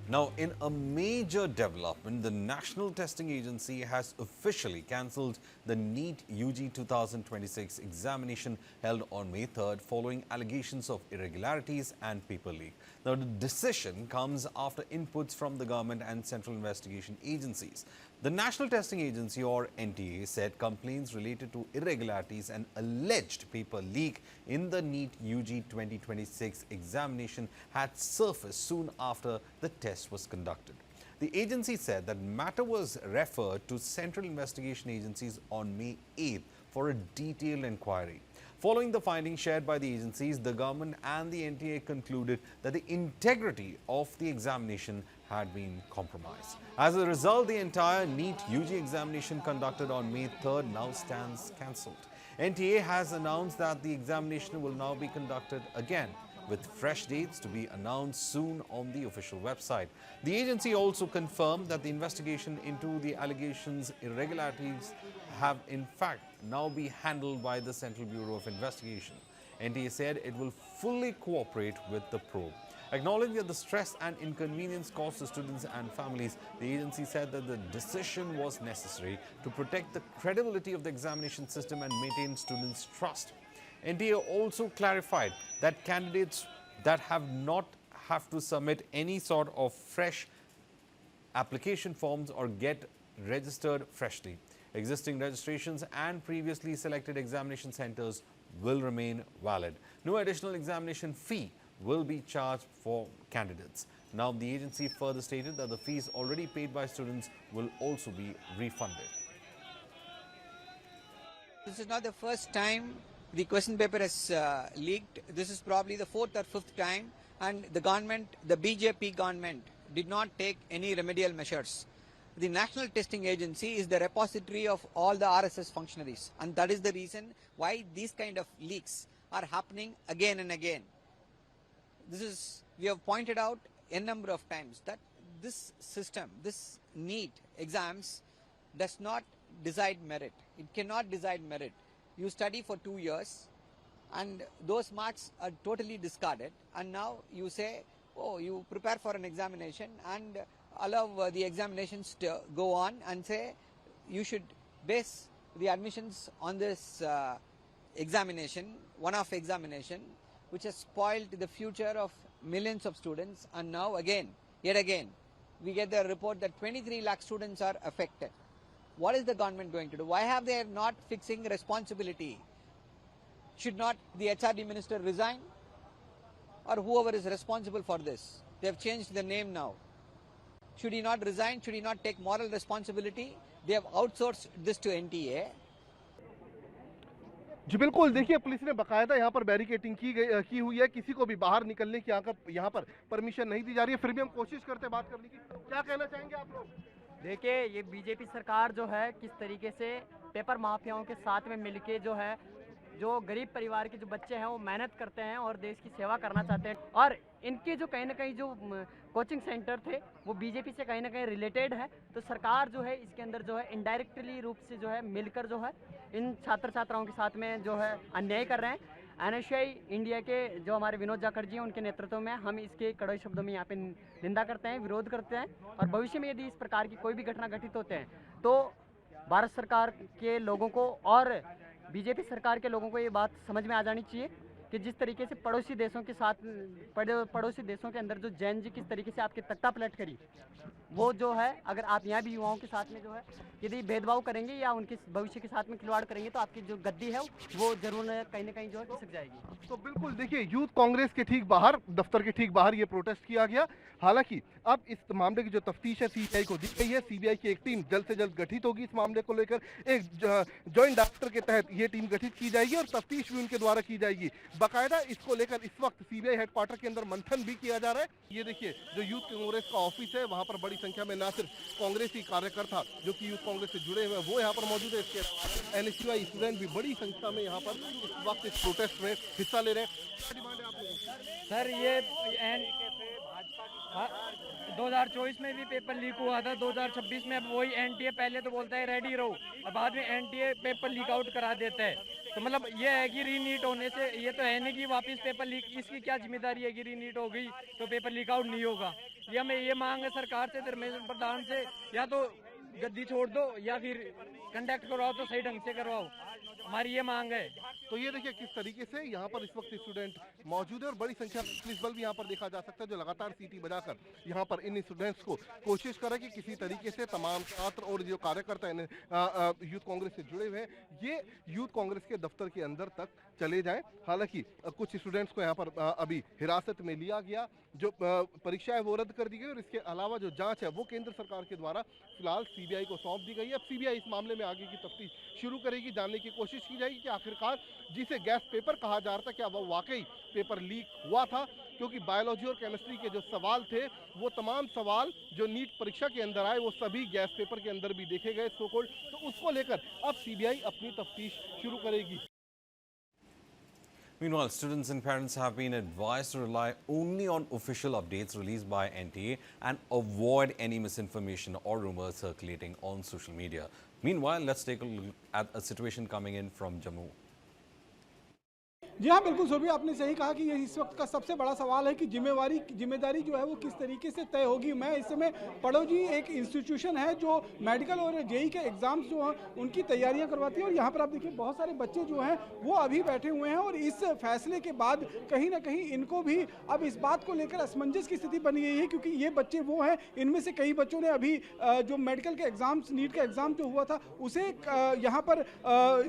Now, in a major development, the National Testing Agency has officially cancelled the NEET UG 2026 examination held on May 3rd following allegations of irregularities and paper leak. Now, the decision comes after inputs from the government and central investigation agencies. The National Testing Agency, or NTA, said complaints related to irregularities and alleged paper leak in the NEET UG 2026 examination had surfaced soon after the test was conducted. The agency said that matter was referred to central investigation agencies on May 8th for a detailed inquiry. Following the findings shared by the agencies, the government and the NTA concluded that the integrity of the examination had been compromised. As a result, the entire NEET UG examination conducted on May 3rd now stands cancelled. NTA has announced that the examination will now be conducted again, with fresh dates to be announced soon on the official website. The agency also confirmed that the investigation into the allegations irregularities have in fact now be handled by the Central Bureau of Investigation. NTA said it will fully cooperate with the probe. Acknowledging the stress and inconvenience caused to students and families, the agency said that the decision was necessary to protect the credibility of the examination system and maintain students' trust. NTA also clarified that candidates that have not have to submit any sort of fresh application forms or get registered freshly. Existing registrations and previously selected examination centers will remain valid. No additional examination fee will be charged for candidates. Now, the agency further stated that the fees already paid by students will also be refunded. This is not the first time the question paper has leaked. This is probably the fourth or fifth time, and the government, the BJP government, did not take any remedial measures. The National Testing Agency is the repository of all the RSS functionaries, and that is the reason why these kind of leaks are happening again and again. We have pointed out a number of times that this system, this NEET exams, does not decide merit. It cannot decide merit. You study for 2 years and those marks are totally discarded, and now you say, oh, you prepare for an examination and allow the examinations to go on, and say you should base the admissions on this examination, one-off examination, which has spoiled the future of millions of students. And now again, yet again, we get the report that 23 lakh students are affected. What is the government going to do? Why have they not fixing responsibility? Should not the HRD minister resign, or whoever is responsible for this? They have changed the name now. Should he not resign? Should he not take moral responsibility? They have outsourced this to NTA. जी बिल्कुल, देखिए police ने बकायदा यहाँ पर barricading की हुई है। किसी को भी बाहर निकलने की यहाँ पर परमिशन नहीं दी जा रही है। फिर भी हम कोशिश करते हैं बात करने की। क्या कहना चाहेंगे आप लोग? देखिए, ये बीजेपी सरकार जो है किस तरीके से पेपर माफियाओं के साथ में मिलके जो है, जो गरीब परिवार के जो बच्चे हैं वो मेहनत करते हैं और देश की सेवा करना चाहते हैं, और इनके जो कहीं ना कहीं जो कोचिंग सेंटर थे वो बीजेपी से कहीं ना कहीं रिलेटेड है। तो सरकार जो है इसके अंदर जो है इनडायरेक्टली रूप से जो है मिलकर जो है इन छात्र छात्राओं के साथ में जो है अन्याय कर रहे हैं। एनएसयूआई इंडिया के जो हमारे विनोद जाखड़ जी हैं उनके नेतृत्व में हम इसके कड़े शब्दों में यहाँ पे निंदा करते हैं, विरोध करते हैं, और भविष्य में यदि इस प्रकार की कोई भी घटना घटित होते हैं तो भारत सरकार के लोगों को और बीजेपी सरकार के लोगों को ये बात समझ में आ जानी चाहिए कि जिस तरीके से पड़ोसी देशों के साथ पड़ोसी देशों के अंदर जो जैन जी किस तरीके से आपकी तख्ता पलट करी, वो जो है अगर आप यहाँ भी युवाओं के साथ में जो है यदि भेदभाव करेंगे या उनके भविष्य के साथ में खिलवाड़ करेंगे तो आपकी जो गद्दी है वो जरूर न कहीं जो है खिसक जाएगी। तो बिल्कुल देखिए, यूथ कांग्रेस के ठीक बाहर, दफ्तर के ठीक बाहर ये प्रोटेस्ट किया गया। हालांकि अब इस मामले की जो तफ्तीश है सीबीआई को दी गई है। सीबीआई की एक टीम जल्द से जल्द गठित होगी इस मामले को लेकर। एक जॉइंट डायरेक्टर के तहत ये टीम गठित की जाएगी और तफ्तीश भी उनके द्वारा की जाएगी। बाकायदा इसको लेकर इस वक्त सीबीआई हेडक्वार्टर के अंदर मंथन भी किया जा रहा है। ये देखिए, जो यूथ कांग्रेस का ऑफिस है, वहां पर बड़ी संख्या में ना सिर्फ कांग्रेसी कार्यकर्ता जो कि यूथ कांग्रेस से जुड़े हुए हैं वो यहाँ पर मौजूद है, इसके एनएसयूआई स्टूडेंट भी बड़ी संख्या में यहाँ पर इस वक्त इस प्रोटेस्ट में हिस्सा ले रहे हैं। क्या डिमांड है आप लोगों की? सर, ये 2024 में भी पेपर लीक हुआ था, 2026 में अब वही एनटीए पहले तो बोलता है रेडी रहो और बाद में एनटीए पेपर लीक आउट करा देता है। तो मतलब ये है कि रीनीट होने से ये तो है नहीं कि वापस पेपर लीक, इसकी क्या जिम्मेदारी है कि रीनीट हो गई तो पेपर लीक आउट नहीं होगा। ये हमें ये मांग है सरकार से, धर्मेंद्र प्रधान से, या तो गद्दी छोड़ दो या फिर कंडक्ट करवाओ तो सही ढंग से करवाओ, हमारी ये मांग है। तो ये देखिए किस तरीके से यहाँ पर इस वक्त स्टूडेंट मौजूद है और बड़ी संख्या में पुलिस बल भी यहाँ पर देखा जा सकता है जो लगातार सीटी बजाकर यहाँ पर इन स्टूडेंट्स को कोशिश करे कि किसी तरीके से तमाम छात्र और जो कार्यकर्ता यूथ कांग्रेस से जुड़े हुए हैं ये यूथ कांग्रेस के दफ्तर के अंदर तक चले जाएं। हालांकि कुछ स्टूडेंट्स को यहाँ पर अभी हिरासत में लिया गया, जो परीक्षा है वो रद्द कर दी गई और इसके अलावा जो जांच है वो केंद्र सरकार के द्वारा फिलहाल सीबीआई को सौंप दी गई है। अब सीबीआई इस मामले में आगे की तफ्तीश शुरू करेगी, जानने की कोशिश की जाएगी कि आखिरकार जिसे गैस पेपर कहा जा रहा था क्या वह वाकई पेपर लीक हुआ था, क्योंकि बायोलॉजी और केमिस्ट्री के जो सवाल थे वो तमाम सवाल जो नीट परीक्षा के अंदर आए वो सभी गैस पेपर के अंदर भी देखे गए सो कॉल्ड, तो उसको लेकर अब सीबीआई अपनी तफ्तीश शुरू करेगी। Meanwhile, students and parents have been advised to rely only on official updates released by NTA and avoid any misinformation or rumors circulating on social media. Meanwhile, let's take a look at a situation coming in from Jammu. जी हाँ, बिल्कुल सुरभि, आपने सही कहा कि ये इस वक्त का सबसे बड़ा सवाल है कि जिम्मेदारी जो है वो किस तरीके से तय होगी। मैं इस समय पड़ोजी एक इंस्टीट्यूशन है जो मेडिकल और जेई के एग्जाम्स जो हैं उनकी तैयारियां करवाती है और यहाँ पर आप देखिए बहुत सारे बच्चे जो हैं वो अभी बैठे हुए हैं और इस फैसले के बाद कहीं ना कहीं इनको भी अब इस बात को लेकर असमंजस की स्थिति बन गई है, क्योंकि ये बच्चे वो हैं, इनमें से कई बच्चों ने अभी जो मेडिकल के एग्जाम्स, नीट का एग्जाम जो हुआ था उसे यहाँ पर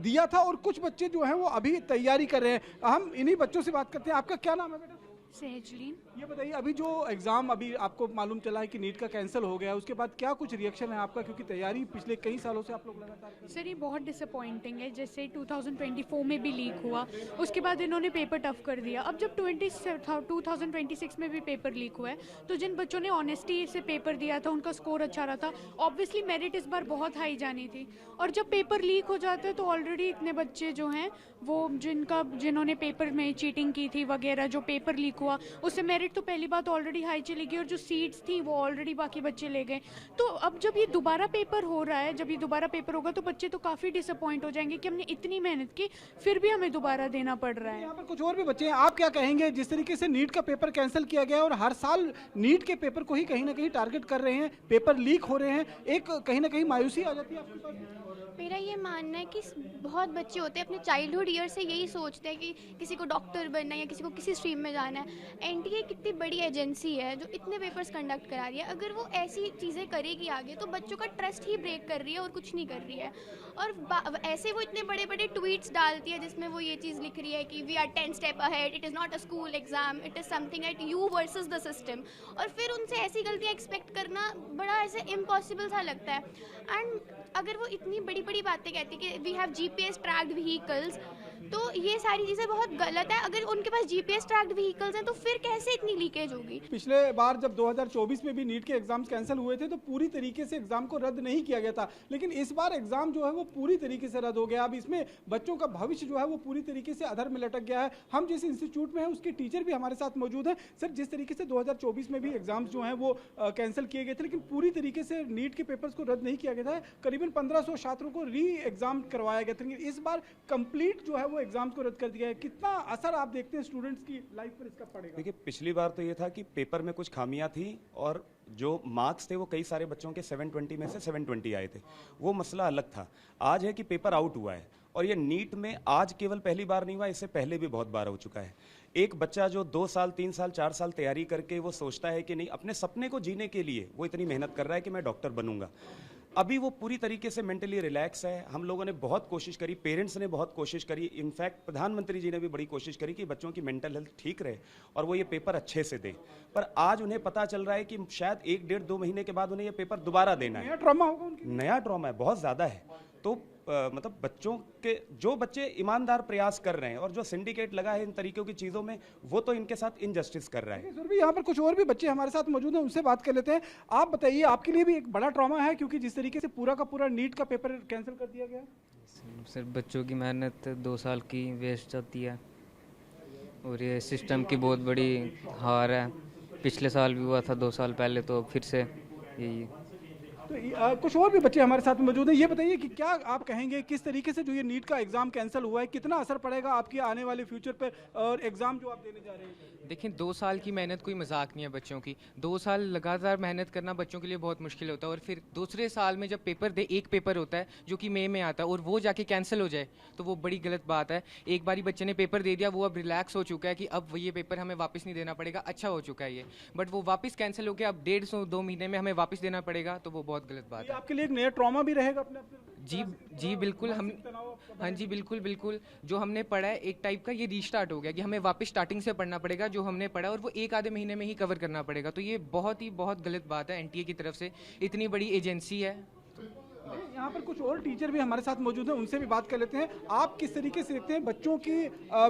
दिया था और कुछ बच्चे जो हैं वो अभी तैयारी कर रहे हैं। हम इन्हीं बच्चों से बात करते हैं। आपका क्या नाम है बेटा? सहजलीन। ये बताइए, अभी जो एग्जाम अभी आपको मालूम चला है कि नीट का कैंसिल हो गया, उसके बाद क्या कुछ रिएक्शन है आपका, क्योंकि तैयारी पिछले कई सालों से आप लोग लगातार कर रहे हैं? सर ये बहुत डिसअपॉइंटिंग है, जैसे 2024 में भी लीक हुआ, उसके बाद इन्होंने पेपर टफ कर दिया। अब जब 2026 में भी पेपर लीक हुआ है तो जिन बच्चों ने ऑनेस्टी से पेपर दिया था उनका स्कोर अच्छा रहा था, ऑब्वियसली मेरिट इस बार बहुत हाई जानी थी। और जब पेपर लीक हो जाता है तो ऑलरेडी इतने बच्चे जो हैं वो जिन्होंने पेपर में चीटिंग की थी वगैरह, जो पेपर लीक हुआ उससे मेरिट तो पहली बात ऑलरेडी हाई चली गई और जो सीट्स थी वो ऑलरेडी बाकी बच्चे ले गए। तो अब जब ये दोबारा पेपर हो रहा है, जब ये दोबारा पेपर होगा तो बच्चे तो काफ़ी डिसअपॉइंट हो जाएंगे कि हमने इतनी मेहनत की फिर भी हमें दोबारा देना पड़ रहा है। यहाँ पर कुछ और भी बच्चे हैं, आप क्या कहेंगे जिस तरीके से नीट का पेपर कैंसिल किया गया और हर साल नीट के पेपर को ही कहीं ना कहीं टारगेट कर रहे हैं, पेपर लीक हो रहे हैं, एक कहीं ना कहीं मायूसी आ जाती है आपके पास? मेरा ये मानना है कि बहुत बच्चे होते हैं अपने चाइल्डहुड ईयर से यही सोचते हैं कि किसी को डॉक्टर बनना है या किसी को किसी स्ट्रीम में जाना है। एनटीए कितनी बड़ी एजेंसी है जो इतने पेपर्स कंडक्ट करा रही है, अगर वो ऐसी चीज़ें करेगी आगे तो बच्चों का ट्रस्ट ही ब्रेक कर रही है और कुछ नहीं कर रही है। और ऐसे वो इतने बड़े बड़े ट्वीट्स डालती है जिसमें वो ये चीज़ लिख रही है कि we are 10 step ahead, it is not a school exam, it is something at you versus the system. और फिर उनसे ऐसी गलतियाँ एक्सपेक्ट करना बड़ा ऐसे इम्पॉसिबल सा लगता है। एंड अगर वो इतनी बड़ी बड़ी बातें कहती है कि we have GPS tracked vehicles, तो ये सारी चीज़ें बहुत गलत है। अगर उनके पास जीपीएस ट्रैक्ड व्हीकल्स हैं तो फिर कैसे इतनी लीकेज होगी? पिछले बार जब 2024 में भी नीट के एग्जाम्स कैंसिल हुए थे तो पूरी तरीके से एग्जाम को रद्द नहीं किया गया था, लेकिन इस बार एग्जाम जो है वो पूरी तरीके से रद्द हो गया। अब इसमें बच्चों का भविष्य जो है वो पूरी तरीके से अधर में लटक गया है। हम जिस इंस्टीट्यूट में हैं उसके टीचर भी हमारे साथ मौजूद हैं। सर, जिस तरीके से 2024 में भी एग्जाम्स जो हैं वो कैंसिल किए गए थे, लेकिन पूरी तरीके से नीट के पेपर्स को रद्द नहीं किया गया था। करीबन 1500 छात्रों को री एग्जाम करवाया गया था, लेकिन इस बार कंप्लीट जो है वो एग्जाम को रद्द कर दिया है। कितना असर आप देखते हैं स्टूडेंट्स की लाइफ पर इसका पड़ेगा? देखिए, पिछली बार तो ये था कि पेपर में कुछ खामियां थी और जो मार्क्स थे वो कई सारे बच्चों के 720 में से 720 आए थे, वो मसला अलग था। आज है कि पेपर आउट हुआ है और ये नीट में आज केवल पहली बार नहीं हुआ, इससे पहले भी बहुत बार हो चुका है। एक बच्चा जो 2 साल 3 साल 4 साल तैयारी करके वो सोचता है कि नहीं, अपने सपने को जीने के लिए वो इतनी मेहनत कर रहा है कि मैं डॉक्टर बनूंगा, अभी वो पूरी तरीके से मेंटली रिलैक्स है। हम लोगों ने बहुत कोशिश करी, पेरेंट्स ने बहुत कोशिश करी, इनफैक्ट प्रधानमंत्री जी ने भी बड़ी कोशिश करी कि बच्चों की मेंटल हेल्थ ठीक रहे और वो ये पेपर अच्छे से दें। पर आज उन्हें पता चल रहा है कि शायद 1 डेढ़ 2 महीने के बाद उन्हें ये पेपर दोबारा देना है। नया ट्रॉमा होगा उनके? नया ट्रॉमा है, बहुत ज़्यादा है। तो मतलब बच्चों के जो बच्चे ईमानदार प्रयास कर रहे हैं और जो सिंडिकेट लगा है इन तरीकों की चीज़ों में, वो तो इनके साथ इनजस्टिस कर रहा है। सर भी यहाँ पर कुछ और भी बच्चे हमारे साथ मौजूद हैं, उनसे बात कर लेते हैं। आप बताइए, आपके लिए भी एक बड़ा ट्रॉमा है क्योंकि जिस तरीके से पूरा का पूरा नीट का पेपर कैंसिल कर दिया गया? सर, बच्चों की मेहनत 2 साल की वेस्ट जाती है और ये सिस्टम की बहुत बड़ी हार है। पिछले साल भी हुआ था 2 साल पहले, तो फिर से यही। तो कुछ और भी बच्चे हमारे साथ मौजूद हैं। ये बताइए कि क्या आप कहेंगे किस तरीके से जो ये नीट का एग्जाम कैंसिल हुआ है, कितना असर पड़ेगा आपके आने वाले फ्यूचर पे और एग्जाम जो आप देने जा रहे हैं? देखिए 2 साल की मेहनत कोई मजाक नहीं है बच्चों की। 2 साल लगातार मेहनत करना बच्चों के लिए बहुत मुश्किल होता है, और फिर दूसरे साल में जब पेपर दे, एक पेपर होता है जो कि मई में आता है और वो जाके कैंसिल हो जाए तो वो बड़ी गलत बात है। एक बारी बच्चे ने पेपर दे दिया, वो अब रिलैक्स हो चुका है कि अब ये पेपर हमें वापस नहीं देना पड़ेगा, अच्छा हो चुका है ये, बट वो वापस कैंसिल हो गया, अब 1.5-2 महीने में हमें वापस देना पड़ेगा, तो वो बहुत गलत बात है। आपके लिए एक नया ट्रॉमा भी रहेगा अपने जी बिल्कुल। हम हाँ जी बिल्कुल जो हमने पढ़ा है एक टाइप का ये रीस्टार्ट हो गया कि हमें वापस स्टार्टिंग से पढ़ना पड़ेगा जो हमने पढ़ा, और वो 1 आधे महीने में ही कवर करना पड़ेगा। तो ये बहुत गलत बात है एनटीए की तरफ से, इतनी बड़ी एजेंसी है। यहाँ पर कुछ और टीचर भी हमारे साथ मौजूद हैं, उनसे भी बात कर लेते हैं। आप किस तरीके से देखते हैं बच्चों की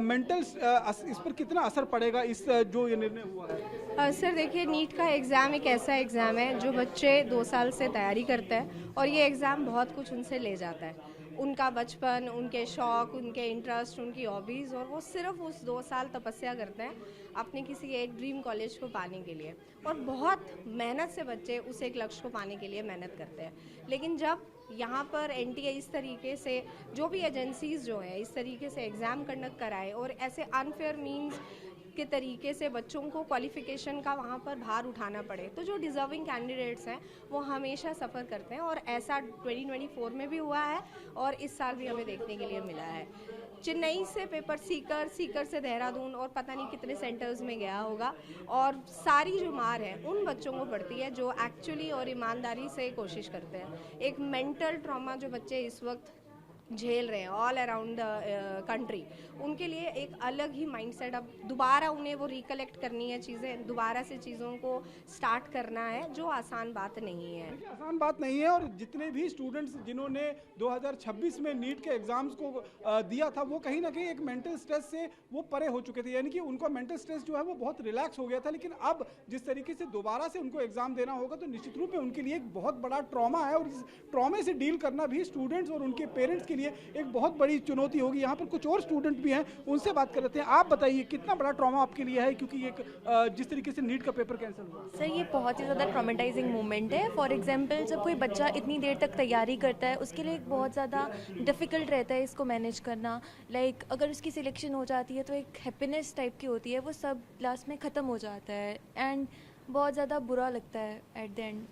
मेंटल इस पर कितना असर पड़ेगा इस जो ये निर्णय हुआ है? सर देखिए, नीट का एग्ज़ाम एक ऐसा एग्ज़ाम है जो बच्चे 2 साल से तैयारी करते हैं, और ये एग्ज़ाम बहुत कुछ उनसे ले जाता है, उनका बचपन, उनके शौक़, उनके इंटरेस्ट, उनकी हॉबीज़, और वो सिर्फ उस 2 साल तपस्या करते हैं अपने किसी एक ड्रीम कॉलेज को पाने के लिए, और बहुत मेहनत से बच्चे उस एक लक्ष्य को पाने के लिए मेहनत करते हैं। लेकिन जब यहाँ पर एनटीए इस तरीके से, जो भी एजेंसीज़ जो है इस तरीके से एग्ज़ाम कंडक्ट कराए और ऐसे अनफेयर मीन्स के तरीके से बच्चों को क्वालिफिकेशन का वहाँ पर भार उठाना पड़े, तो जो डिज़र्विंग कैंडिडेट्स हैं वो हमेशा सफ़र करते हैं, और ऐसा 2024 में भी हुआ है और इस साल भी हमें देखने के लिए मिला है। चेन्नई से पेपर सीकर से देहरादून और पता नहीं कितने सेंटर्स में गया होगा, और सारी जो मार है उन बच्चों को पड़ती है जो एक्चुअली और ईमानदारी से कोशिश करते हैं। एक मेंटल ट्रॉमा जो बच्चे इस वक्त झेल रहे हैं ऑल अराउंड द कंट्री, उनके लिए एक अलग ही माइंडसेट, अब दोबारा उन्हें वो रिकलेक्ट करनी है चीज़ें, दोबारा से चीज़ों को स्टार्ट करना है, जो आसान बात नहीं है। आसान बात नहीं है, और जितने भी स्टूडेंट्स जिन्होंने 2026 में नीट के एग्ज़ाम्स को दिया था, वो कहीं ना कहीं एक मेंटल स्ट्रेस से वो परे हो चुके थे, यानी कि उनका मेंटल स्ट्रेस जो है वो बहुत रिलैक्स हो गया था। लेकिन अब जिस तरीके से दोबारा से उनको एग्ज़ाम देना होगा, तो निश्चित रूप में उनके लिए एक बहुत बड़ा ट्रॉमा है, और इस ट्रॉमे से डील करना भी स्टूडेंट्स और उनके पेरेंट्स के लिए एक बहुत बड़ी चुनौती होगी। यहाँ पर कुछ और स्टूडेंट भी हैं, उनसे बात कर लेते हैं। आप बताइए कितना बड़ा ट्रॉमा आपके लिए है, क्योंकि एक जिस तरीके से नीट का पेपर कैंसिल हुआ? सर ये बहुत ही ज़्यादा ट्रॉमेटाइजिंग मोमेंट है। फॉर एग्जांपल जब कोई बच्चा इतनी देर तक तैयारी करता है, उसके लिए बहुत ज़्यादा डिफ़िकल्ट रहता है इसको मैनेज करना। लाइक अगर उसकी सिलेक्शन हो जाती है तो एक हैप्पीनेस टाइप की होती है, वो सब लास्ट में ख़त्म हो जाता है, एंड बहुत ज़्यादा बुरा लगता है एट द एंड।